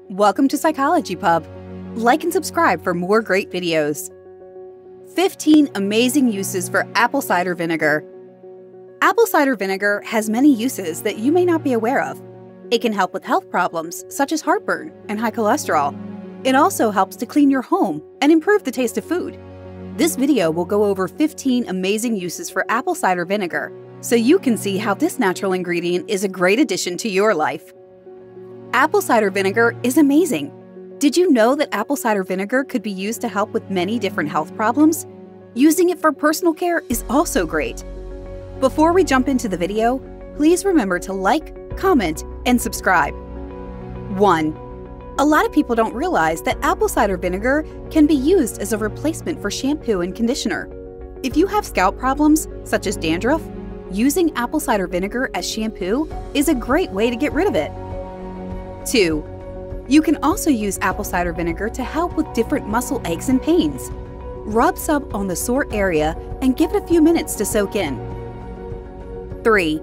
Welcome to Psychology Pub. Like and subscribe for more great videos. 15 amazing uses for apple cider vinegar. Apple cider vinegar has many uses that you may not be aware of. It can help with health problems such as heartburn and high cholesterol. It also helps to clean your home and improve the taste of food. This video will go over 15 amazing uses for apple cider vinegar, so you can see how this natural ingredient is a great addition to your life. Apple cider vinegar is amazing. Did you know that apple cider vinegar could be used to help with many different health problems? Using it for personal care is also great. Before we jump into the video, please remember to like, comment, and subscribe. 1. A lot of people don't realize that apple cider vinegar can be used as a replacement for shampoo and conditioner. If you have scalp problems, such as dandruff, using apple cider vinegar as shampoo is a great way to get rid of it. 2. You can also use apple cider vinegar to help with different muscle aches and pains. Rub some on the sore area and give it a few minutes to soak in. 3.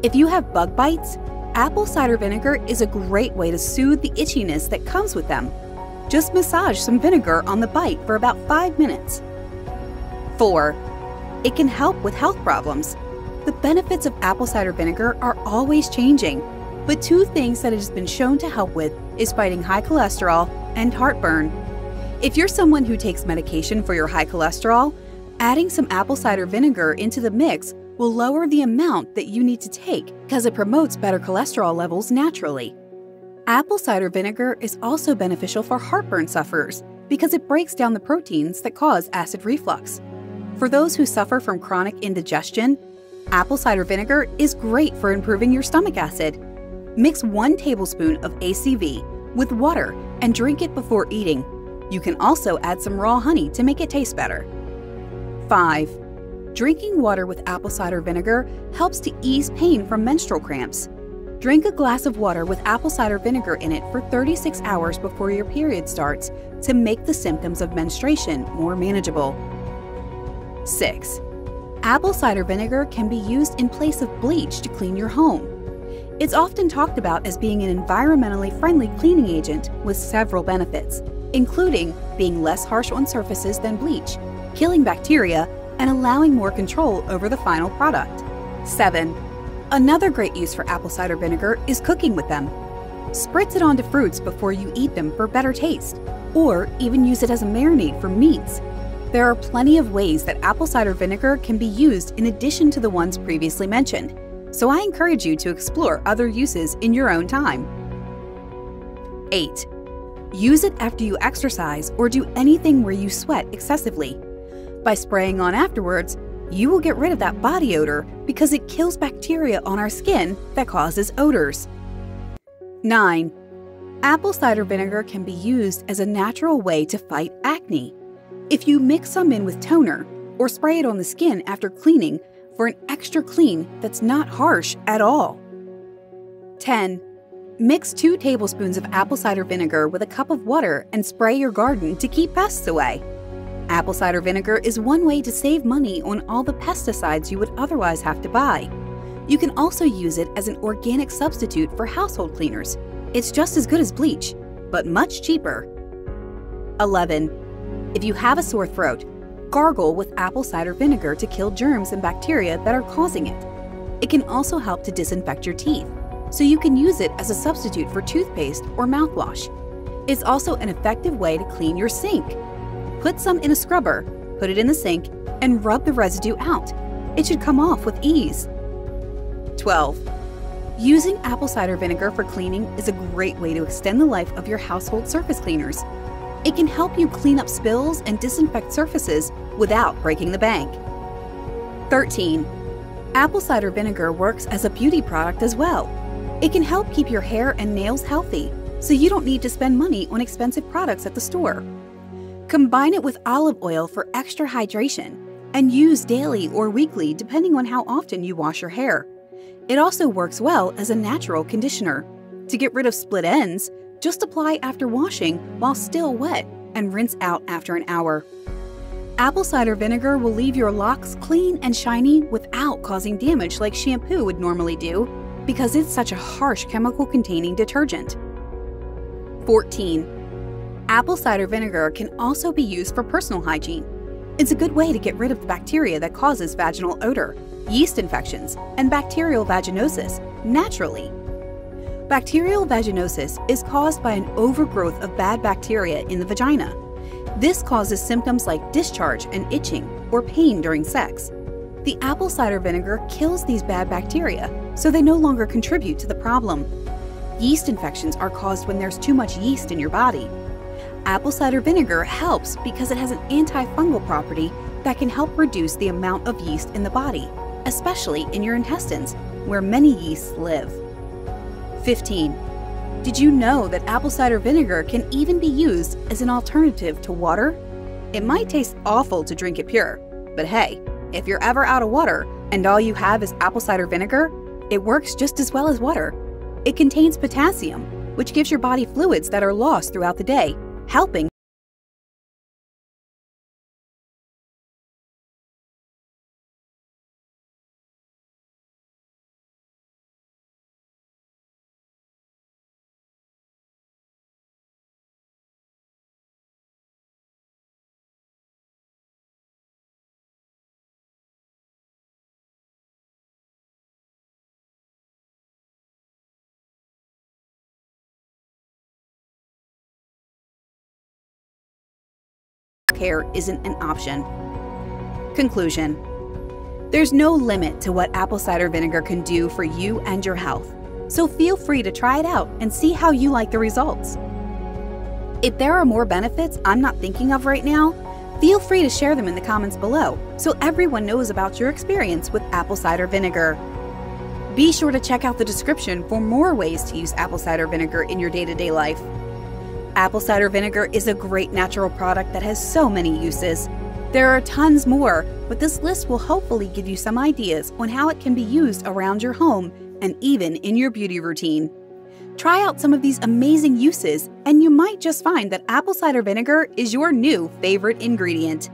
If you have bug bites, apple cider vinegar is a great way to soothe the itchiness that comes with them. Just massage some vinegar on the bite for about 5 minutes. 4. It can help with health problems. The benefits of apple cider vinegar are always changing, but 2 things that it has been shown to help with is fighting high cholesterol and heartburn. If you're someone who takes medication for your high cholesterol, adding some apple cider vinegar into the mix will lower the amount that you need to take because it promotes better cholesterol levels naturally. Apple cider vinegar is also beneficial for heartburn sufferers because it breaks down the proteins that cause acid reflux. For those who suffer from chronic indigestion, apple cider vinegar is great for improving your stomach acid. Mix 1 tablespoon of ACV with water and drink it before eating. You can also add some raw honey to make it taste better. 5. Drinking water with apple cider vinegar helps to ease pain from menstrual cramps. Drink a glass of water with apple cider vinegar in it for 36 hours before your period starts to make the symptoms of menstruation more manageable. 6. Apple cider vinegar can be used in place of bleach to clean your home. It's often talked about as being an environmentally friendly cleaning agent with several benefits, including being less harsh on surfaces than bleach, killing bacteria, and allowing more control over the final product. 7. Another great use for apple cider vinegar is cooking with them. Spritz it onto fruits before you eat them for better taste, or even use it as a marinade for meats. There are plenty of ways that apple cider vinegar can be used in addition to the ones previously mentioned, so I encourage you to explore other uses in your own time. 8. Use it after you exercise or do anything where you sweat excessively. By spraying on afterwards, you will get rid of that body odor because it kills bacteria on our skin that causes odors. 9. Apple cider vinegar can be used as a natural way to fight acne. If you mix some in with toner or spray it on the skin after cleaning for an extra clean that's not harsh at all. 10. Mix 2 tablespoons of apple cider vinegar with a cup of water and spray your garden to keep pests away. Apple cider vinegar is one way to save money on all the pesticides you would otherwise have to buy. You can also use it as an organic substitute for household cleaners. It's just as good as bleach, but much cheaper. 11. If you have a sore throat, gargle with apple cider vinegar to kill germs and bacteria that are causing it. It can also help to disinfect your teeth, so you can use it as a substitute for toothpaste or mouthwash. It's also an effective way to clean your sink. Put some in a scrubber, put it in the sink, and rub the residue out. It should come off with ease. 12. Using apple cider vinegar for cleaning is a great way to extend the life of your household surface cleaners. It can help you clean up spills and disinfect surfaces without breaking the bank. 13. Apple cider vinegar works as a beauty product as well. It can help keep your hair and nails healthy, so you don't need to spend money on expensive products at the store. Combine it with olive oil for extra hydration and use daily or weekly depending on how often you wash your hair. It also works well as a natural conditioner. To get rid of split ends, just apply after washing while still wet and rinse out after an hour. Apple cider vinegar will leave your locks clean and shiny without causing damage like shampoo would normally do because it's such a harsh chemical-containing detergent. 14. Apple cider vinegar can also be used for personal hygiene. It's a good way to get rid of the bacteria that causes vaginal odor, yeast infections, and bacterial vaginosis naturally. Bacterial vaginosis is caused by an overgrowth of bad bacteria in the vagina. This causes symptoms like discharge and itching or pain during sex. The apple cider vinegar kills these bad bacteria, so they no longer contribute to the problem. Yeast infections are caused when there's too much yeast in your body. Apple cider vinegar helps because it has an antifungal property that can help reduce the amount of yeast in the body, especially in your intestines, where many yeasts live. 15. Did you know that apple cider vinegar can even be used as an alternative to water? It might taste awful to drink it pure, but hey, if you're ever out of water and all you have is apple cider vinegar, it works just as well as water. It contains potassium, which gives your body fluids that are lost throughout the day, helping care isn't an option. Conclusion. There's no limit to what apple cider vinegar can do for you and your health, so feel free to try it out and see how you like the results. If there are more benefits I'm not thinking of right now, feel free to share them in the comments below so everyone knows about your experience with apple cider vinegar. Be sure to check out the description for more ways to use apple cider vinegar in your day-to-day life. Apple cider vinegar is a great natural product that has so many uses. There are tons more, but this list will hopefully give you some ideas on how it can be used around your home and even in your beauty routine. Try out some of these amazing uses, and you might just find that apple cider vinegar is your new favorite ingredient.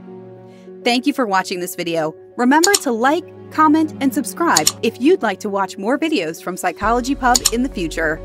Thank you for watching this video. Remember to like, comment, and subscribe if you'd like to watch more videos from Psychology Pub in the future.